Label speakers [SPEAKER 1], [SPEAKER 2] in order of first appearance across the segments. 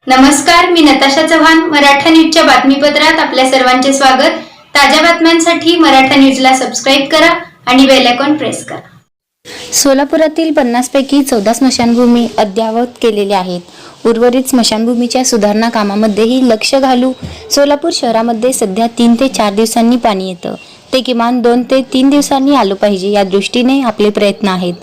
[SPEAKER 1] नमस्कार, मी नताशा चव्हाण. मराठा न्यूजच्या बातमीपत्रात आपल्या सर्वांचे स्वागत. ताज्या बातम्यांसाठी मराठा न्यूजला सबस्क्राईब करा आणि बेल आयकॉन प्रेस करा.
[SPEAKER 2] सोलापुरातील 50 पैकी 14 स्मशानभूमी अद्ययावत केलेल्या आहेत. उर्वरित स्मशानभूमीच्या सुधारणा कामामध्येही लक्ष घालू. सोलापूर शहरामध्ये सध्या 3 ते 4 दिवसांनी पाणी येतं. ते किमान 2 ते 3 दिवसांनी आलं पाहिजे या दृष्टीने आपले प्रयत्न आहेत.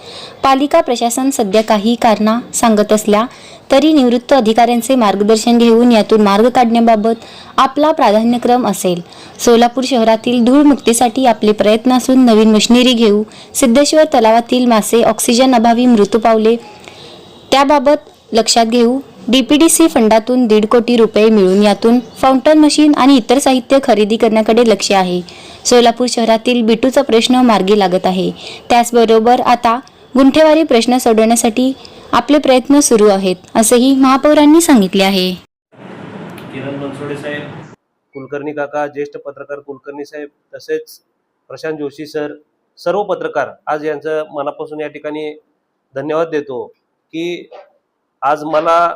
[SPEAKER 2] पालिका प्रशासन सध्या काही कारणा सांगत असल्या तरी निवृत्त अधिकाऱ्यांचे मार्गदर्शन घेऊन यातून मार्ग काढण्याबाबत आपला प्राधान्यक्रम असेल. सोलापूर शहरातील धूळमुक्तीसाठी आपले प्रयत्न असून नवीन मशिनरी घेऊ. सिद्धेश्वर तलावातील मासे ऑक्सिजन अभावी मृत्यू पावले त्याबाबत लक्षात घेऊ. डीपीडीसी फंडातून 1.5 कोटी रुपये मिळून यातून फाउंटन मशीन आणि इतर साहित्य खरेदी करण्याकडे लक्ष आहे. सोलापूर शहरातील बिटूचा प्रश्न मार्गी लागत आहे. त्याचबरोबर आता गुंठेवारी प्रश्न सोडवण्यासाठी आपले प्रयत्न सुरू आहेत, असेही महापौरांनी सांगितले आहे.
[SPEAKER 3] किरण बनसोडे साहेब, कुलकर्णी काका, ज्येष्ठ पत्रकार कुलकर्णी साहेब, तसेच प्रशांत जोशी सर, सर्व पत्रकार आज यांचं मनापासून या ठिकाणी धन्यवाद देतो की आज मला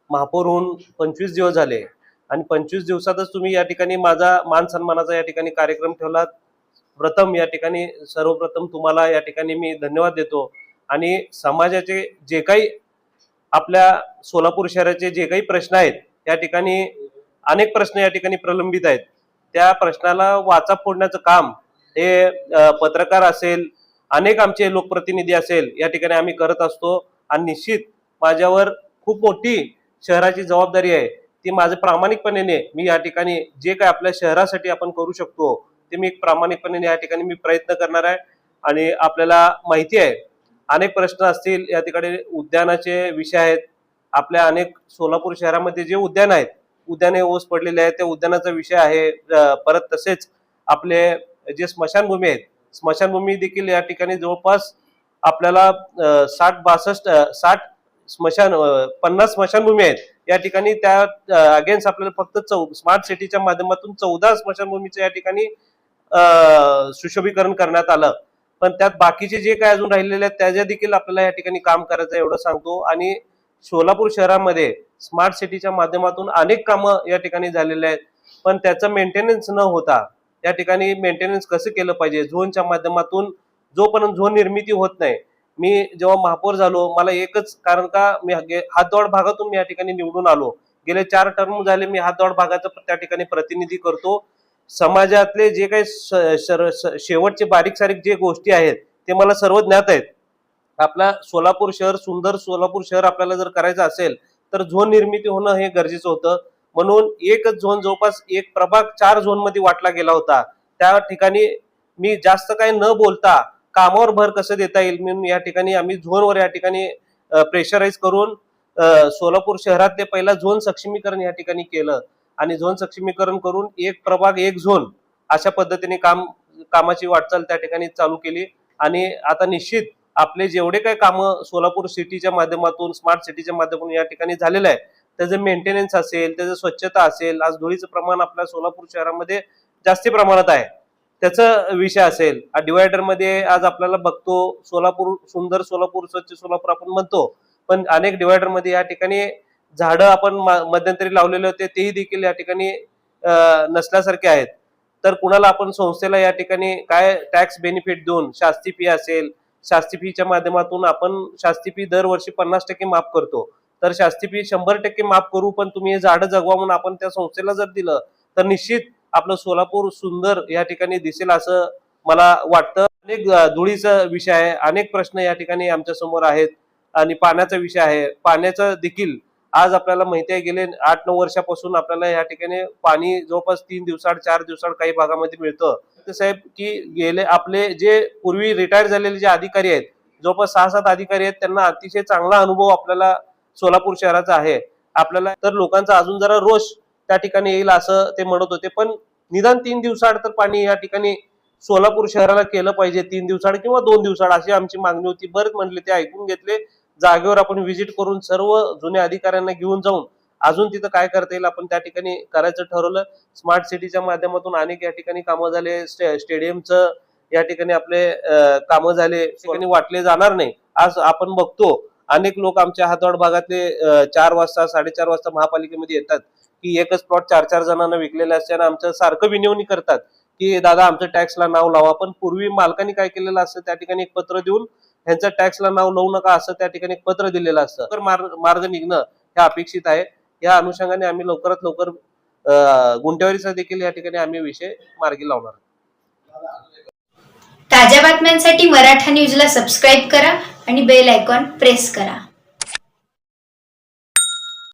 [SPEAKER 3] महापौर होऊन 25 दिवस झाले आणि 25 दिवसातच तुम्ही या ठिकाणी माझा मान सन्मानाचा या ठिकाणी कार्यक्रम ठेवलात. प्रथम या ठिकाणी सर्वप्रथम तुम्हाला या ठिकाणी मी धन्यवाद देतो. आणि समाजाचे जे काही आपल्या सोलापूर शहराचे जे काही प्रश्न आहेत त्या ठिकाणी अनेक प्रश्न या ठिकाणी प्रलंबित आहेत. त्या प्रश्नाला वाचा फोडण्याचं काम हे पत्रकार असेल, अनेक आमचे लोकप्रतिनिधी असेल या ठिकाणी आम्ही करत असतो. आणि निश्चित माझ्यावर खूप मोठी शहराची जबाबदारी आहे. ती माझं प्रामाणिकपणे मी या ठिकाणी जे काय आपल्या शहरासाठी आपण करू शकतो ते मी प्रामाणिकपणे या ठिकाणी मी प्रयत्न करणार आहे. आणि आपल्याला माहिती आहे अनेक प्रश्न असतील या ठिकाणी, उद्यानाचे विषय आहेत. आपल्या अनेक सोलापूर शहरामध्ये जे उद्यान आहेत, उद्याने ओस पडलेले आहेत, त्या उद्यानाचा विषय आहे. परत तसेच आपले जे स्मशानभूमी आहेत, स्मशानभूमी देखील या ठिकाणी जवळपास आपल्याला 60 50 स्मशानभूमी आहेत या ठिकाणी. त्या अगेन्स्ट आपल्याला फक्त स्मार्ट सिटीच्या माध्यमातून 14 स्मशानभूमीचं या ठिकाणी सुशोभीकरण करण्यात आलं. पण त्यात बाकीचे जे काय अजून राहिलेले आहेत त्याच्या देखील आपल्याला या ठिकाणी काम करायचं एवढं सांगतो. आणि सोलापूर शहरामध्ये स्मार्ट सिटीच्या माध्यमातून अनेक कामं या ठिकाणी झालेले आहेत, पण त्याचं मेंटेनन्स न होता या ठिकाणी मेंटेनन्स कसं केलं पाहिजे झोनच्या माध्यमातून, जोपर्यंत झोन निर्मिती होत नाही. मी जेव्हा महापौर झालो मला एकच कारण का मी हातदोड भागातून मी या ठिकाणी निवडून आलो. गेले 4 टर्म झाले मी हातदोड भागाचं त्या ठिकाणी प्रतिनिधी करतो. समाजातले जे काही शेवटचे बारीक सारीक जे गोष्टी आहेत ते मला सर्व ज्ञात आहेत. आपला सोलापूर शहर, सुंदर सोलापूर शहर आपल्याला जर करायचं असेल तर झोन निर्मिती होणं हे गरजेचं होतं. म्हणून एकच झोन जवळपास एक प्रभाग 4 झोन मध्ये वाटला गेला होता. त्या ठिकाणी मी जास्त काही न बोलता कामावर भर कसं देता येईल म्हणून या ठिकाणी आम्ही झोनवर या ठिकाणी प्रेशराईज करून सोलापूर शहरातले पहिला झोन सक्षमीकरण या ठिकाणी केलं. आणि झोन सक्षमीकरण करून एक प्रभाग एक झोन अशा पद्धतीने कामाची वाटचाल त्या ठिकाणी चालू केली. आणि आता निश्चित आपले जेवढे काही कामं सोलापूर सिटीच्या माध्यमातून, स्मार्ट सिटीच्या माध्यमातून या ठिकाणी झालेलं आहे, त्याचं मेंटेनन्स असेल, त्याचं स्वच्छता असेल, आज धुळीचं प्रमाण आपल्या सोलापूर शहरामध्ये जास्ती प्रमाणात आहे, त्याचा विषय असेल. डिवायडर मध्ये आज आपल्याला बघतो सोलापूर, सुंदर सोलापूर, स्वच्छ सोलापूर आपण म्हणतो, पण अनेक डिवायडर मध्ये या ठिकाणी झाडं आपण मध्यंतरी लावलेले होते तेही देखील या ठिकाणी नसल्यासारखे आहेत. तर कुणाला आपण संस्थेला या ठिकाणी काय टॅक्स बेनिफिट देऊन शास्ती फी असेल, शास्ती फीच्या माध्यमातून आपण शास्ती फी दरवर्षी 50% माफ करतो. तर शास्ती फी 100% माफ करू, पण तुम्ही हे झाडं जगवा म्हणून आपण त्या संस्थेला जर दिलं तर निश्चित आपलं सोलापूर सुंदर या ठिकाणी दिसेल असं मला वाटतं. अनेक धुळीचा विषय आहे, अनेक प्रश्न या ठिकाणी आमच्या समोर आहेत. आणि पाण्याचा विषय आहे. पाण्याचा देखील आज आपल्याला माहिती आहे गेले 8-9 वर्षापासून आपल्याला या ठिकाणी पाणी जवळपास 3 दिवसाआड 4 दिवसाआड काही भागामध्ये मिळतं. साहेब की गेले आपले जे पूर्वी रिटायर झालेले जे अधिकारी आहेत, जवळपास 6-7 अधिकारी आहेत, त्यांना अतिशय चांगला अनुभव आपल्याला सोलापूर शहराचा आहे. आपल्याला तर लोकांचा अजून जरा रोष त्या ठिकाणी येईल असं ते म्हणत होते, पण निदान 3 दिवसाआड तर पाणी या ठिकाणी सोलापूर शहराला केलं पाहिजे. 3 दिवसाआड किंवा 2 दिवसाआड अशी आमची मागणी होती. बरेच म्हणले, ते ऐकून घेतले. जागेवर आपण व्हिजिट करून सर्व जुन्या अधिकाऱ्यांना घेऊन जाऊन अजून तिथं काय करता येईल आपण त्या ठिकाणी करायचं ठरवलं. स्मार्ट सिटीच्या माध्यमातून अनेक या ठिकाणी कामं झाले. स्टेडियमचं या ठिकाणी आपले कामं झाले, ठिकाणी वाटले जाणार नाही. आज आपण बघतो अनेक लोक आमच्या हातवाड भागातले 4 वाजता 4:30 वाजता महापालिकेमध्ये येतात की एकच प्लॉट 4-4 जणांना विकलेले असते आणि आमचं सारखं विनवणी करतात की दादा आमचं टॅक्सला नाव लावा. पण पूर्वी मालकांनी काय केलेलं असतं, त्या ठिकाणी एक पत्र देऊन ह्यांचं टॅक्सला नाव लावू नका असं त्या ठिकाणी एक पत्र दिलेलं असतं. तर मार्ग निघणं हे अपेक्षित आहे. या अनुषंगाने आम्ही लवकरात लवकर गुंठेवारीचा देखील या ठिकाणी आम्ही विषय मार्गी लावणार.
[SPEAKER 1] ताज्या बातम्यांसाठी मराठा न्यूजला सबस्क्राईब करा आणि बेल आयकॉन प्रेस करा.